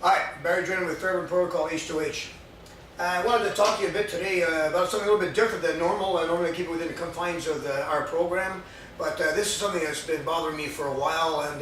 Hi, Barry Drennan with Fairbairn Protocol H2H. I wanted to talk to you a bit today about something a little bit different than normal. I normally keep it within the confines of our program, but this is something that's been bothering me for a while, and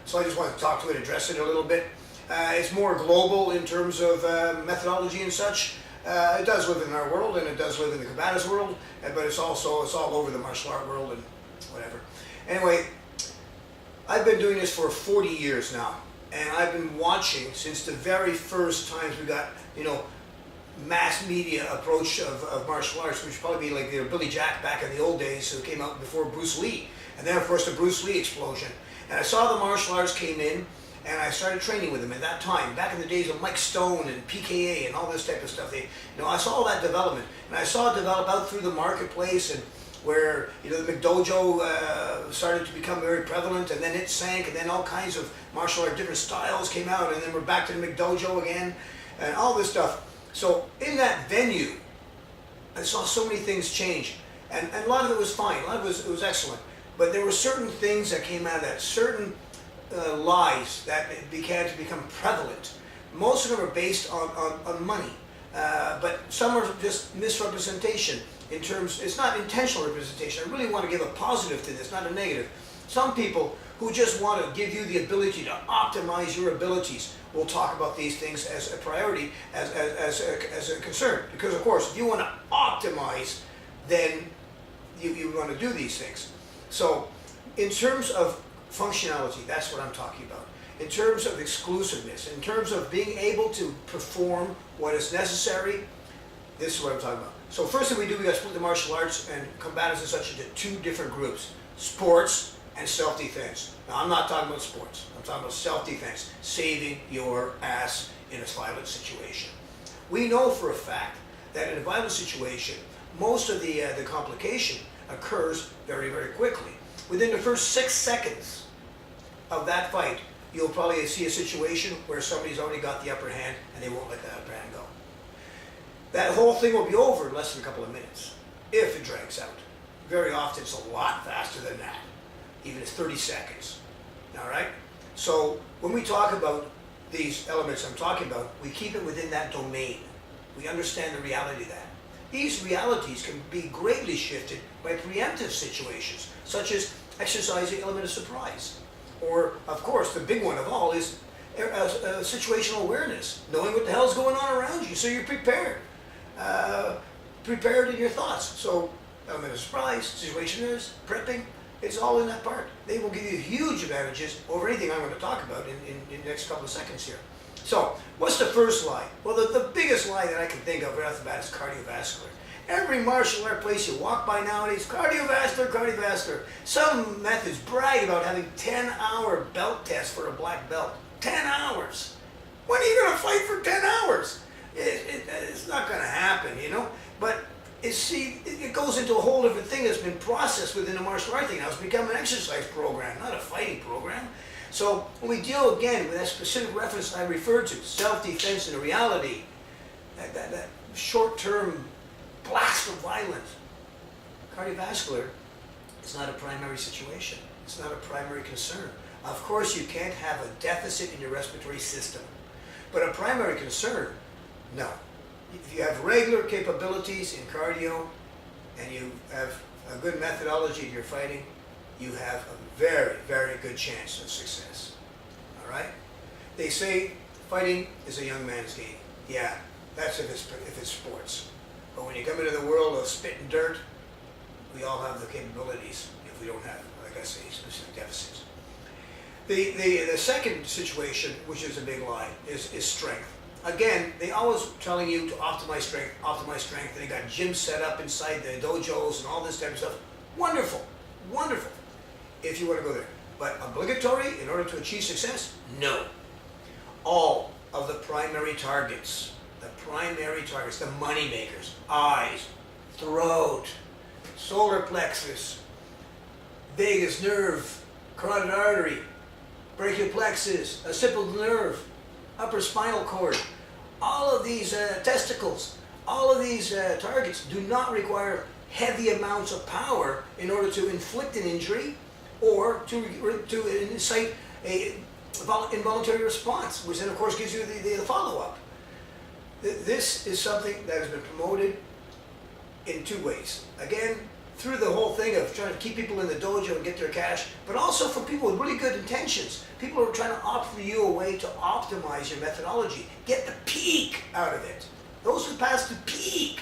so I just wanted to talk to it, address it a little bit. It's more global in terms of methodology and such. It does live in our world, and it does live in the combatives world, but it's all over the martial art world and whatever. Anyway, I've been doing this for 40 years now, and I've been watching since the very first times we got, mass media approach of martial arts, which would probably be like Billy Jack back in the old days, who came out before Bruce Lee, and then of course the Bruce Lee explosion. And I saw the martial arts came in, and I started training with them at that time, back in the days of Mike Stone and PKA and all this type of stuff. I saw all that development, and I saw it develop out through the marketplace, and where the McDojo started to become very prevalent, and then it sank, and then all kinds of martial art different styles came out, and then we're back to the McDojo again, and all this stuff. So in that venue, I saw so many things change, and a lot of it was fine, a lot of it was excellent, but there were certain things that came out of that, certain lies that began to become prevalent. Most of them are based on money, but some are just misrepresentation. In terms, it's not intentional representation. I really want to give a positive to this, not a negative. Some people who just want to give you the ability to optimize your abilities will talk about these things as a priority, as a concern. Because of course, if you want to optimize, then you want to do these things. So in terms of functionality, that's what I'm talking about. In terms of exclusiveness, in terms of being able to perform what is necessary, this is what I'm talking about. So first thing we do, we got to split the martial arts and combatives and such into two different groups: sports and self-defense. Now I'm not talking about sports. I'm talking about self-defense, saving your ass in a violent situation. We know for a fact that in a violent situation, most of the complication occurs very, very quickly. Within the first 6 seconds of that fight, you'll probably see a situation where somebody's already got the upper hand and they won't let that upper hand go. That whole thing will be over in less than a couple of minutes, if it drags out. Very often it's a lot faster than that, even it's 30 seconds, all right? So when we talk about these elements I'm talking about, we keep it within that domain. We understand the reality of that. These realities can be greatly shifted by preemptive situations, such as exercising the element of surprise. Or, of course, the big one of all is situational awareness, knowing what the hell's going on around you, so you're prepared. Prepared in your thoughts. So, element of surprise, situation awareness, prepping, it's all in that part. They will give you huge advantages over anything I'm going to talk about in the next couple of seconds here. So, what's the first lie? Well, the biggest lie that I can think of right off the bat is cardiovascular. Every martial art place you walk by nowadays, cardiovascular, cardiovascular. Some methods brag about having 10-hour belt tests for a black belt. 10 hours. When are you going to fight for 10 hours? It's not going to happen, But it goes into a whole different thing that's been processed within the martial art thing. Now it's become an exercise program, not a fighting program. So when we deal again with that specific reference I referred to, self-defense and reality, that short-term blast of violence, cardiovascular is not a primary situation. It's not a primary concern. Of course, you can't have a deficit in your respiratory system, but a primary concern, no. If you have regular capabilities in cardio and you have a good methodology in your fighting, you have a very, very good chance of success. All right? They say fighting is a young man's game. Yeah, that's if it's sports. But when you come into the world of spit and dirt, we all have the capabilities if we don't have, like I say, specific deficits. The second situation, which is a big lie, is strength. Again, they always telling you to optimize strength, and they got gyms set up inside the dojos and all this type of stuff. Wonderful, wonderful, if you want to go there. But obligatory in order to achieve success? No. All of the primary targets, the money makers, eyes, throat, solar plexus, vagus nerve, carotid artery, brachial plexus, occipital nerve, upper spinal cord, all of these testicles, all of these targets do not require heavy amounts of power in order to inflict an injury or to incite a involuntary response, which then of course gives you the follow-up. This is something that has been promoted in two ways. Again, through the whole thing of trying to keep people in the dojo and get their cash, but also for people with really good intentions. People are trying to offer you a way to optimize your methodology. Get the peak out of it. Those who pass the peak,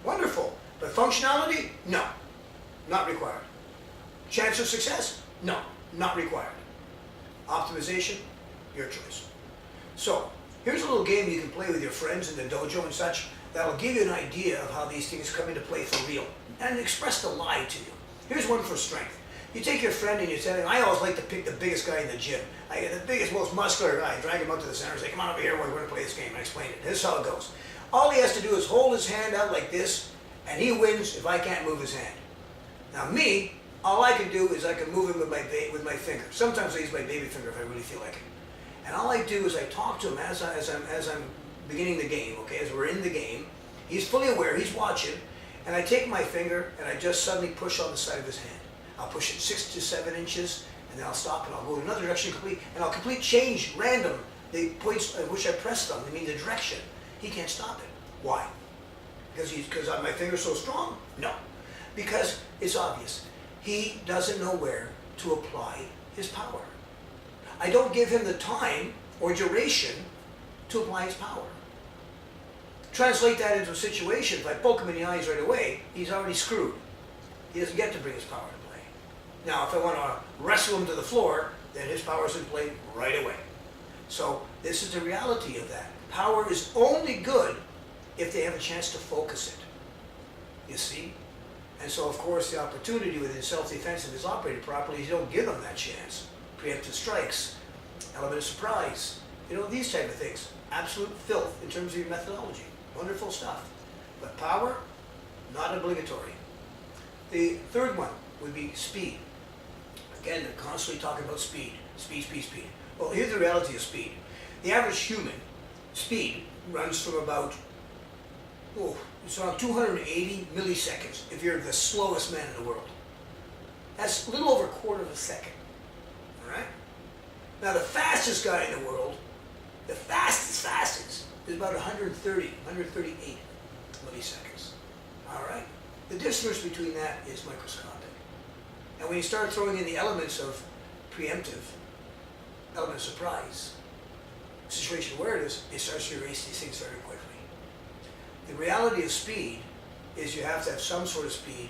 wonderful. But functionality, no, not required. Chance of success, no, not required. Optimization, your choice. So, here's a little game you can play with your friends in the dojo and such that'll give you an idea of how these things come into play for real and express the lie to you. Here's one for strength. You take your friend and you tell him, I always like to pick the biggest guy in the gym. I get the biggest, most muscular guy, drag him up to the center and say, come on over here, we're going to play this game. I explain it. This is how it goes. All he has to do is hold his hand out like this, and he wins if I can't move his hand. Now me, all I can do is I can move him with my finger. Sometimes I use my baby finger if I really feel like it. And all I do is I talk to him as I'm beginning the game, okay, as we're in the game. He's fully aware, he's watching, and I take my finger and I just suddenly push on the side of his hand. I'll push it 6 to 7 inches, and then I'll stop and I'll go in another direction and I'll complete change random the points at which I pressed on. I mean the direction. He can't stop it. Why? Because my finger's so strong? No. Because it's obvious. He doesn't know where to apply his power. I don't give him the time or duration to apply his power. Translate that into a situation, if I poke him in the eyes right away, he's already screwed. He doesn't get to bring his power to play. Now, if I want to wrestle him to the floor, then his power is in play right away. So, this is the reality of that. Power is only good if they have a chance to focus it. You see? And so, of course, the opportunity within self-defense, if it's operated properly, you don't give them that chance. Preemptive strikes, element of surprise, these type of things. Absolute filth in terms of your methodology. Wonderful stuff. But power, not obligatory. The third one would be speed. Again, they're constantly talking about speed. Speed, speed, speed. Well, here's the reality of speed. The average human speed runs from about, it's around 280 milliseconds if you're the slowest man in the world. That's a little over a quarter of a second. All right? Now, the fastest guy in the world, the fastest, is about 138 milliseconds. All right? The difference between that is microscopic. And when you start throwing in the elements of preemptive, element of surprise, situation awareness, it starts to erase these things very quickly. The reality of speed is you have to have some sort of speed,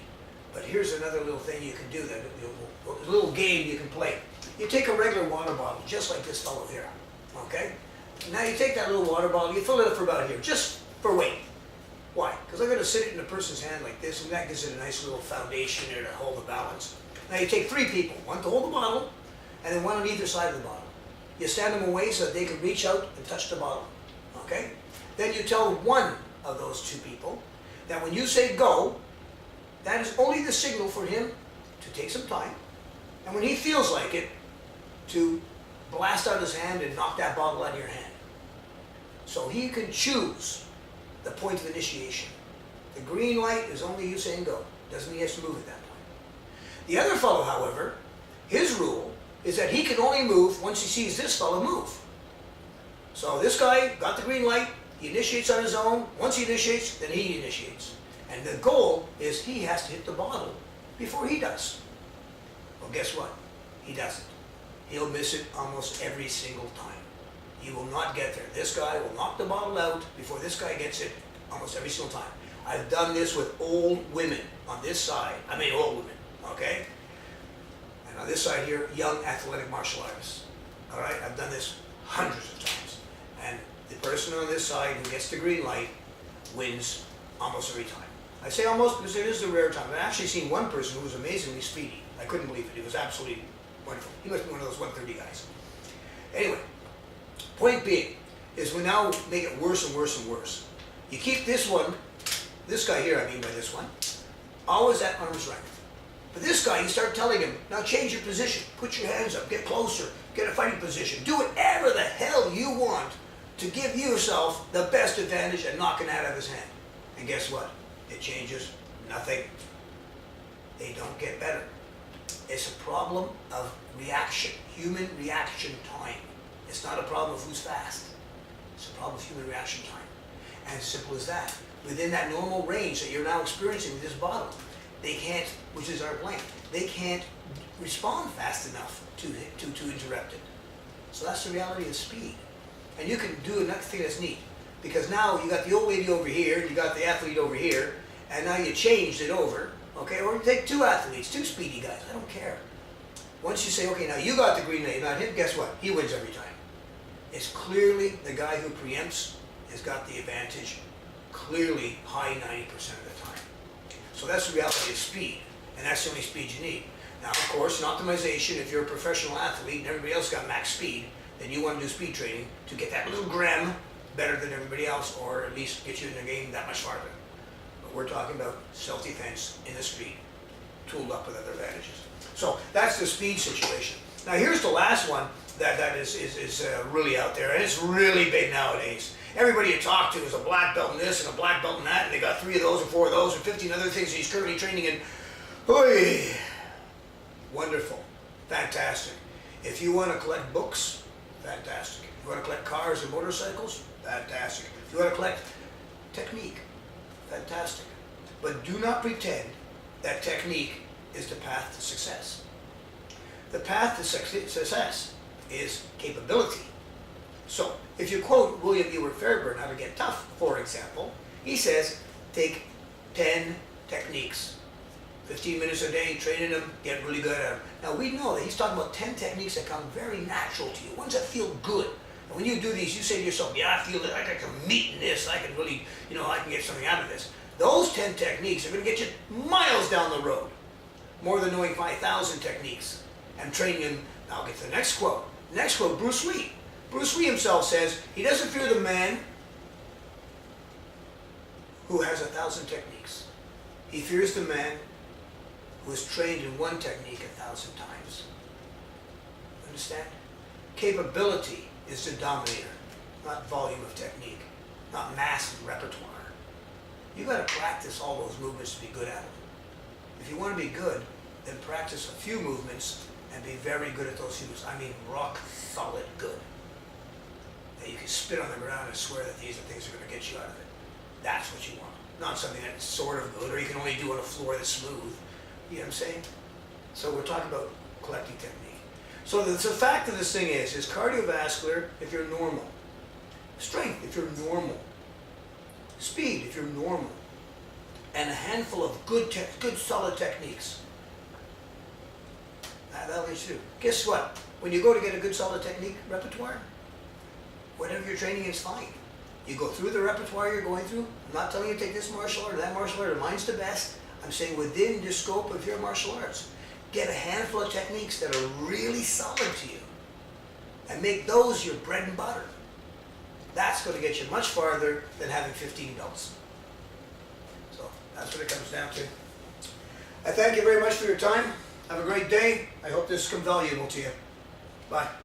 but here's another little thing you can do, a little game you can play. You take a regular water bottle, just like this fellow here, okay? Now you take that little water bottle, you fill it up for about here, just for weight. Why? Because I'm going to sit it in a person's hand like this, and that gives it a nice little foundation there to hold the balance. Now you take 3 people, one to hold the bottle, and then one on either side of the bottle. You stand them away so that they can reach out and touch the bottle, okay? Then you tell one of those 2 people that when you say go, that is only the signal for him to take some time, and when he feels like it, to blast out his hand and knock that bottle out of your hand. So he can choose the point of initiation. The green light is only you saying go. Doesn't mean he has to move at that point. The other fellow, however, his rule is that he can only move once he sees this fellow move. So this guy got the green light, he initiates on his own. Once he initiates, then he initiates. And the goal is he has to hit the bottle before he does. Well, guess what? He doesn't. He'll miss it almost every single time. He will not get there. This guy will knock the bottle out before this guy gets it almost every single time. I've done this with old women on this side. I mean old women, okay? And on this side here, young athletic martial artists. All right, I've done this hundreds of times. And the person on this side who gets the green light wins almost every time. I say almost because it is the rare time. I've actually seen one person who was amazingly speedy. I couldn't believe it. He was absolutely wonderful. He must be one of those 130 guys. Anyway, point being is we now make it worse and worse and worse. You keep this one, this guy here, I mean by this one, always at arm's length. But this guy, you start telling him, now change your position, put your hands up, get closer, get a fighting position, do whatever the hell you want to give yourself the best advantage at knocking that out of his hand. And guess what? It changes nothing. They don't get better. It's a problem of reaction, human reaction time. It's not a problem of who's fast. It's a problem of human reaction time. And it's simple as that. Within that normal range that you're now experiencing with this bottle, they can't, which is our blank, they can't respond fast enough to interrupt it. So that's the reality of speed. And you can do another thing that's neat, because now you got the old lady over here, you got the athlete over here, and now you changed it over, okay? Or you take two athletes, two speedy guys, I don't care. Once you say, okay, now you got the green light, not him, guess what? He wins every time. It's clearly the guy who preempts has got the advantage, clearly high 90% of the time. So that's the reality of speed, and that's the only speed you need. Now, of course, in optimization, if you're a professional athlete and everybody else got max speed, then you want to do speed training to get that little gram better than everybody else, or at least get you in the game that much farther. But we're talking about self-defense in the speed, tooled up with other advantages. So that's the speed situation. Now here's the last one that is really out there, and it's really big nowadays. Everybody you talk to is a black belt in this and a black belt in that, and they got 3 of those and 4 of those and 15 other things he's currently training in. Oy! Wonderful. Fantastic. If you want to collect books, fantastic. If you want to collect cars and motorcycles, fantastic. If you want to collect technique, fantastic. But do not pretend that technique is the path to success. The path to success is capability. So, if you quote William Ewart Fairbairn, How to Get Tough, for example, he says, take 10 techniques. 15 minutes a day, training them, get really good at them. Now we know that he's talking about 10 techniques that come very natural to you, ones that feel good. And when you do these, you say to yourself, yeah, I feel like I can meet in this, I can really, I can get something out of this. Those 10 techniques are going to get you miles down the road, more than knowing 5,000 techniques and training them. Now I'll get to the next quote. Next quote, Bruce Lee. Bruce Lee himself says he doesn't fear the man who has 1,000 techniques. He fears the man who is trained in one technique 1,000 times. Understand? Capability is the dominator, not volume of technique, not mass and repertoire. You got to practice all those movements to be good at them. If you want to be good, then practice a few movements and be very good at those few movements. I mean rock solid good. That you can spit on the ground and swear that these are things that are going to get you out of it. That's what you want. Not something that's sort of good, or you can only do on a floor that's smooth. You know what I'm saying? So we're talking about collecting technique. So the fact of this thing is cardiovascular if you're normal. Strength if you're normal. Speed if you're normal. And a handful of good solid techniques. That'll let you do. Guess what? When you go to get a good solid technique repertoire, whatever you're training is fine. You go through the repertoire you're going through. I'm not telling you to take this martial art or that martial art, or mine's the best. I'm saying within the scope of your martial arts, get a handful of techniques that are really solid to you and make those your bread and butter. That's going to get you much farther than having 15 belts. So that's what it comes down to. I thank you very much for your time. Have a great day. I hope this has come valuable to you. Bye.